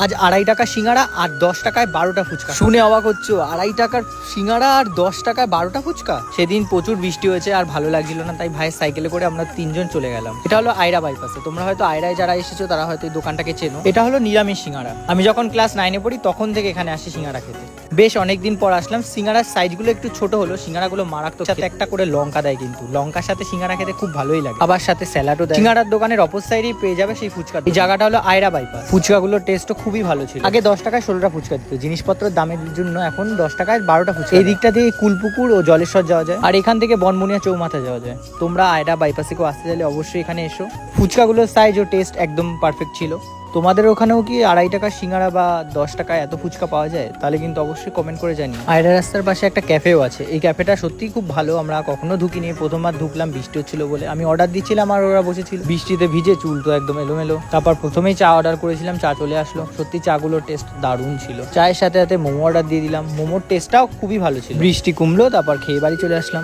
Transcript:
আজ 2.5 টাকা সিঙ্গাড়া আর 10 টাকায় 12টা ফুচকা। শুনে অবাক হচ্ছ, 2.5 টাকার সিঙ্গাড়া আর 10 টাকায় 12টা ফুচকা। সেদিন প্রচুর বৃষ্টি হয়েছে আর ভালো লাগছিল না, তাই ভাইয়ের সাইকেলে করে আমরা 3 জন চলে গেলাম। এটা হলো আইরা বাইপাসে। তোমরা হয়তো আইরায় যারা এসেছো তারা হয়তো এই দোকানটাকে চেনো। এটা হলো নিরামিষ সিঙ্গাড়া। আমি যখন ক্লাস 9-এ পড়ি তখন থেকে এখানে আসি সিঙ্গাড়া খেতে। বেশ অনেকদিন পর আসলাম। সিঙ্গাড়ার সাইজগুলো একটু ছোট হলো, সিঙ্গাড়াগুলো মারাত্মক। সাথে একটা করে লঙ্কা দেয়, কিন্তু লঙ্কার সাথে সিঙ্গাড়া খেতে খুব ভালোই লাগে। আবার সাথে স্যালাডও দেয়। সিঙ্গাড়ার দোকানের অপর সাইডেই পেয়ে যাবে সেই ফুচকা। এই জায়গাটা হলো আইরা বাইপাস। ফুচকাগুলোর টেস্টও খুবই ভালো ছিল। আগে 10 টাকায় 16টা ফুচকা দিত। জিনিসপত্রের দামের জন্য এখন 10 টাকায় 12টা ফুচকা। এই দিকটা দিয়ে কুলপুকুর ও জলেশ্বর যাওয়া যায়, আর এখান থেকে বনবনিয়া চৌমাথা যাওয়া যায়। তোমরা আইরা বাইপাসে কেউ আসতে চাইলে অবশ্যই এখানে এসো। ফুচকাগুলোর সাইজ ও টেস্ট একদম পারফেক্ট ছিল। তোমাদের ওখানেও কি 2.5 টাকা সিঙ্গাড়া বা 10 টাকায় এত ফুচকা পাওয়া যায়? তাহলে কিন্তু অবশ্যই কমেন্ট করে জানি। আইরা রাস্তার পাশে একটা ক্যাফেও আছে। এই ক্যাফেটা সত্যিই খুব ভালো। আমরা কখনো ঢুকিনি, প্রথমবার ঢুকলাম, বৃষ্টি হচ্ছিল বলে। আমি অর্ডার দিচ্ছিলাম আর ওরা বসেছিল, বৃষ্টিতে ভিজে, চুল তো একদম এলোমেলো। তারপর প্রথমেই চা অর্ডার করেছিলাম, চা চলে আসলো। সত্যি চাগুলোর টেস্ট দারুণ ছিল। চায়ের সাথে সাথে মোমো অর্ডার দিয়ে দিলাম, মোমোর টেস্টটাও খুবই ভালো ছিল। বৃষ্টি কমলো, তারপর খেয়ে বাড়ি চলে আসলাম।